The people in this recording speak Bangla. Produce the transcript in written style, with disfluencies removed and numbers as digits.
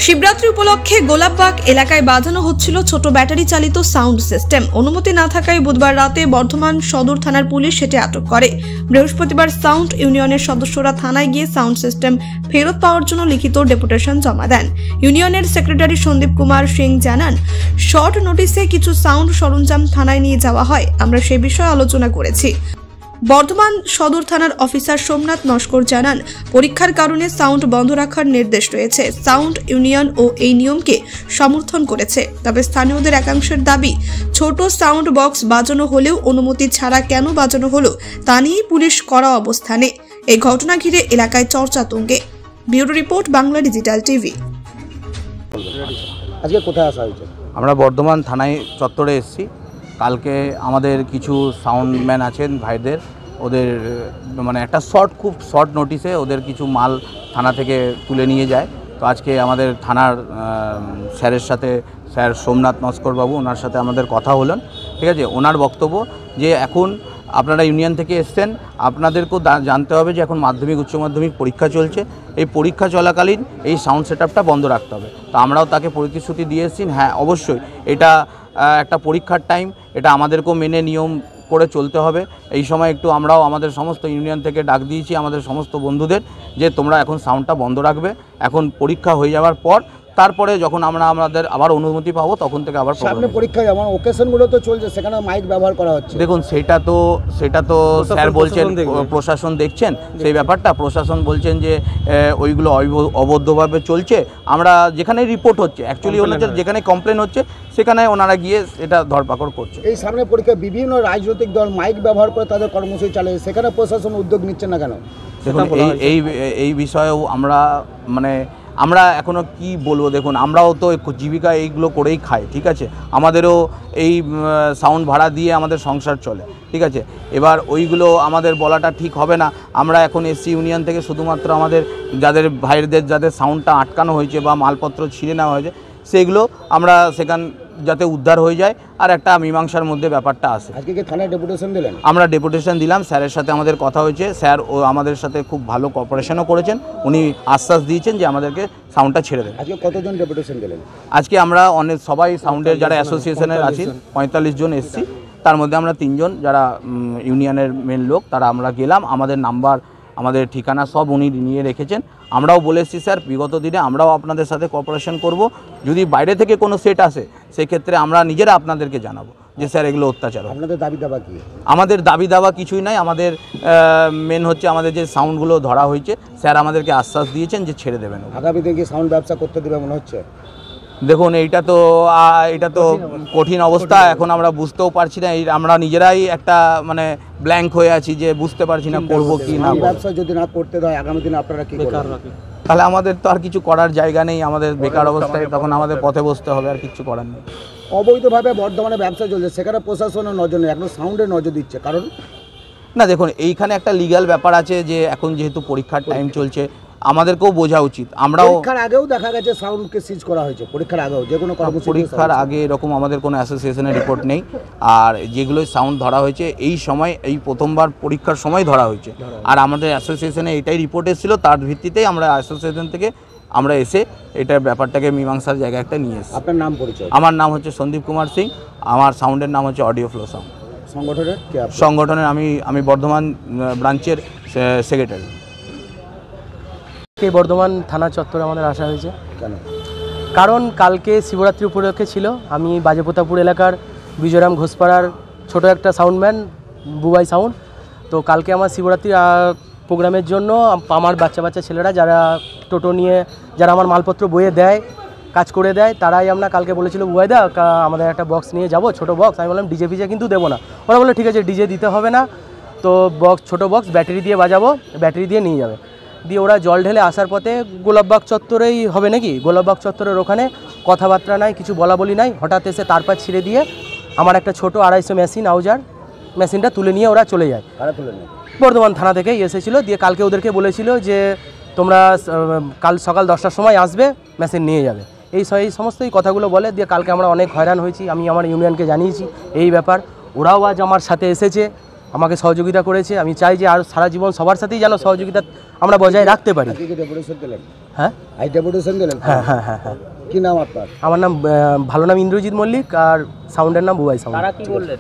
শিবরাত্রি উপলক্ষে গোলাপবাগ এলাকায় বাঁধানো হচ্ছিল ছোট ব্যাটারি চালিত সাউন্ড সিস্টেম। অনুমতি না থাকায় বুধবার রাতে বর্ধমান সদর থানার পুলিশ সেটি আটক করে। বৃহস্পতিবার সাউন্ড ইউনিয়নের সদস্যরা থানায় গিয়ে সাউন্ড সিস্টেম ফেরত পাওয়ার জন্য লিখিত ডেপুটেশন জমা দেন। ইউনিয়নের সেক্রেটারি সন্দীপ কুমার সিং জানান, শর্ট নোটিসে কিছু সাউন্ড সরঞ্জাম থানায় নিয়ে যাওয়া হয়। আমরা সে বিষয়ে আলোচনা করেছি। বর্ধমান সদর থানার অফিসার সোমনাথ নস্কর জানান, পরীক্ষার কারণে সাউন্ড বন্ধ রাখার নির্দেশ রয়েছে। সাউন্ড ইউনিয়ন ও এই নিয়মকে সমর্থন করেছে। তবে স্থানীয়দের একাংশের দাবি, ছোট সাউন্ড বক্স বাজানো হলেও অনুমতি ছাড়া কেন বাজানো হলো তা নিয়ে পুলিশ কড়া অবস্থানে। এই ঘটনা ঘিরে এলাকায় চর্চা তুঙ্গে। Bureau report, Bangla digital TV. আজকে কোথায় আসা হয়েছে? আমরা বর্ধমান থানায় চত্বরে এসেছি। কালকে আমাদের কিছু সাউন্ডম্যান আছেন ভাইদের, ওদের মানে একটা খুব শর্ট নোটিসে ওদের কিছু মাল থানা থেকে তুলে নিয়ে যায়। তো আজকে আমাদের থানার স্যারের সাথে, স্যার সোমনাথ নস্কর বাবু, ওনার সাথে আমাদের কথা হলেন। ঠিক আছে, ওনার বক্তব্য যে এখন আপনারা ইউনিয়ন থেকে এসছেন, আপনাদেরকেও জানতে হবে যে এখন মাধ্যমিক উচ্চ মাধ্যমিক পরীক্ষা চলছে। এই পরীক্ষা চলাকালীন এই সাউন্ড সেটআপটা বন্ধ রাখতে হবে। তো আমরাও তাকে প্রতিশ্রুতি দিয়ে এসেছি, হ্যাঁ অবশ্যই এটা একটা পরীক্ষার টাইম, এটা আমাদেরকেও মেনে নিয়ম করে চলতে হবে। এই সময় একটু আমরাও আমাদের সমস্ত ইউনিয়ন থেকে ডাক দিয়েছি আমাদের সমস্ত বন্ধুদের যে তোমরা এখন সাউন্ডটা বন্ধ রাখবে। এখন পরীক্ষা হয়ে যাওয়ার পর তারপরে যখন আমাদের আবার অনুমতি পাবো তখন থেকে আবার সামনে পরীক্ষা যেমন ওকেশনগুলো তো চলছে, সেখানে মাইক ব্যবহার করা হচ্ছে। দেখুন সেটা তো স্যার বলছেন, প্রশাসন দেখছেন সেই ব্যাপারটা। প্রশাসন বলছেন যে ওইগুলো অবৈধভাবে চলছে। আমরা যেখানে রিপোর্ট হচ্ছে, অ্যাকচুয়ালি ওনাদের যেখানে কমপ্লেন হচ্ছে সেখানে ওনারা গিয়ে এটা ধরপাকড় করছে। এই সামনে পরীক্ষা বিভিন্ন রাজনৈতিক দল মাইক ব্যবহার করে তাদের কর্মসূচি চালে, সেখানে প্রশাসন উদ্যোগ নিচ্ছে না কেন? দেখুন এই বিষয়েও আমরা এখনও কি বলবো, দেখুন আমরাও তো জীবিকা এইগুলো করেই খাই। ঠিক আছে, আমাদেরও এই সাউন্ড ভাড়া দিয়ে আমাদের সংসার চলে। ঠিক আছে, এবার ওইগুলো আমাদের বলাটা ঠিক হবে না। আমরা এখন এসসি ইউনিয়ন থেকে শুধুমাত্র আমাদের যাদের সাউন্ডটা আটকানো হয়েছে বা মালপত্র ছিঁড়ে নেওয়া হয়েছে সেগুলো আমরা যাতে উদ্ধার হয়ে যায় আর একটা মীমাংসার মধ্যে ব্যাপারটা আসে। আজকে কি থানায় ডেপুটেশন দিলেন? আমরা ডেপুটেশন দিলাম, স্যারের সাথে আমাদের কথা হয়েছে। স্যার আমাদের সাথে খুব ভালো কোঅপারেশনও করেছেন। উনি আশ্বাস দিয়েছেন যে আমাদেরকে সাউন্ডটা ছেড়ে দেন। আজকে কতজন ডেপুটেশন দিলেন? আজকে আমরা সবাই সাউন্ডের যারা অ্যাসোসিয়েশনের আছি 45 জন এসছি। তার মধ্যে আমরা 3 জন যারা ইউনিয়নের মেন লোক, তারা আমরা গেলাম। আমাদের নাম্বার, আমাদের ঠিকানা সব উনি নিয়ে রেখেছেন। আমরাও বলে এসেছি, স্যার বিগত দিনে আমরাও আপনাদের সাথে কোঅপারেশন করব। যদি বাইরে থেকে কোনো সেট আসে সেক্ষেত্রে আমরা নিজেরা আপনাদেরকে জানাবো যে স্যার এগুলো অত্যাচার। আপনাদের দাবি দাবা কি? আমাদের দাবি দাবা কিছুই নাই। আমাদের মেন হচ্ছে আমাদের যে সাউন্ডগুলো ধরা হয়েছে, স্যার আমাদেরকে আশ্বাস দিয়েছেন যে ছেড়ে দেবেন। আগামী দিনে কি সাউন্ড ব্যবসা করতে দেবে মনে হচ্ছে? দেখুন এটা তো কঠিন অবস্থা। এখন আমরা বুঝতেও পারছি না, আমরা নিজেরাই একটা ব্ল্যাঙ্ক হয়ে আছি যে বুঝতে পারছি না করবো কি না। ব্যবসা যদি না করতে দেয় আগামী দিনে আপনারা কি করবেন? তাহলে আমাদের তো আর কিছু করার জায়গা নেই। আমাদের বেকার অবস্থায় তখন আমাদের পথে বসতে হবে, আর কিছু করার নেই। অবৈধভাবে বর্ধমানে ব্যবসা চলছে, সেখানে প্রশাসনের নজর নেই, এখন সাউন্ডের নজর দিচ্ছে কারণ না। দেখুন এইখানে একটা লিগ্যাল ব্যাপার আছে যে এখন যেহেতু পরীক্ষার টাইম চলছে আমাদেরকেও বোঝা উচিত। আমরাও পরীক্ষার আগেও দেখা গেছে সাউন্ডকে সিজ করা হয়েছে। পরীক্ষার আগেও যে কোনো পরীক্ষার আগে এরকম আমাদের কোনো অ্যাসোসিয়েশনের রিপোর্ট নেই। আর যেগুলো সাউন্ড ধরা হয়েছে এই সময়, এই প্রথমবার পরীক্ষার সময় ধরা হয়েছে। আর আমাদের অ্যাসোসিয়েশনে এটাই রিপোর্ট এসেছিলো, তার ভিত্তিতেই আমরা অ্যাসোসিয়েশন থেকে আমরা এসে এটার ব্যাপারটাকে মীমাংসার জায়গায় একটা নিয়ে এসেছি। আপনার নাম পরিচয়? আমার নাম হচ্ছে সন্দীপ কুমার সিং। আমার সাউন্ডের নাম হচ্ছে অডিও ফ্লো সাউন্ড। সংগঠনের আমি বর্ধমান ব্রাঞ্চের সেক্রেটারি। বর্ধমান থানা চত্বরে আমাদের আসা হয়েছে কেন? কারণ কালকে শিবরাত্রি উপলক্ষে ছিল। আমি বাজেপ্রতাপপুর এলাকার বিজয়রাম ঘোষপাড়ার ছোট একটা সাউন্ডম্যান, বুবাই সাউন্ড। তো কালকে আমার শিবরাত্রি প্রোগ্রামের জন্য আমার বাচ্চা ছেলেরা যারা টোটো নিয়ে যারা আমার মালপত্র বয়ে দেয়, কাজ করে দেয়, তারাই আমরা কালকে বলেছিল, বুবাই দা আমাদের একটা বক্স নিয়ে যাব, ছোটো বক্স। আমি বললাম ডিজে ফিজে কিন্তু দেবো না। ওরা বলে ঠিক আছে ডিজে দিতে হবে না, তো ছোটো বক্স ব্যাটারি দিয়ে বাজাবো, ব্যাটারি দিয়ে নিয়ে যাবে। দিয়ে ওরা জল ঢেলে আসার পথে গোলাপবাগ চত্বরেই হবে নাকি, গোলাপবাগ চত্বরের ওখানে কথাবার্তা নাই, কিছু বলা বলি নাই। হঠাৎ এসে তারপর ছিঁড়ে দিয়ে আমার একটা ছোট 250 মেশিন, আউজার মেশিনটা তুলে নিয়ে ওরা চলে যায়। বর্ধমান থানা থেকেই এসেছিলো। দিয়ে কালকে ওদেরকে বলেছিল যে তোমরা কাল সকাল 10টার সময় আসবে, মেশিন নিয়ে যাবে। এই সমস্তই কথাগুলো বলে। দিয়ে কালকে আমরা অনেক হয়রান হয়েছি। আমি আমার ইউনিয়নকে জানিয়েছি এই ব্যাপার। ওরাও আজ আমার সাথে এসেছে, আমাকে সহযোগিতা করেছে। আমি চাই যে আর সারা জীবন সবার সাথেই যেন সহযোগিতা আমরা বজায় রাখতে পারি। হ্যাঁ আই ডেপুটেশন দিলেন? হ্যাঁ হ্যাঁ হ্যাঁ হ্যাঁ। কি নাম আপনার? আমার নাম ভালো নাম ইন্দ্রজিৎ মল্লিক, আর সাউন্ডের নাম বুবাই সাউন্ড। তারা কি বললেন?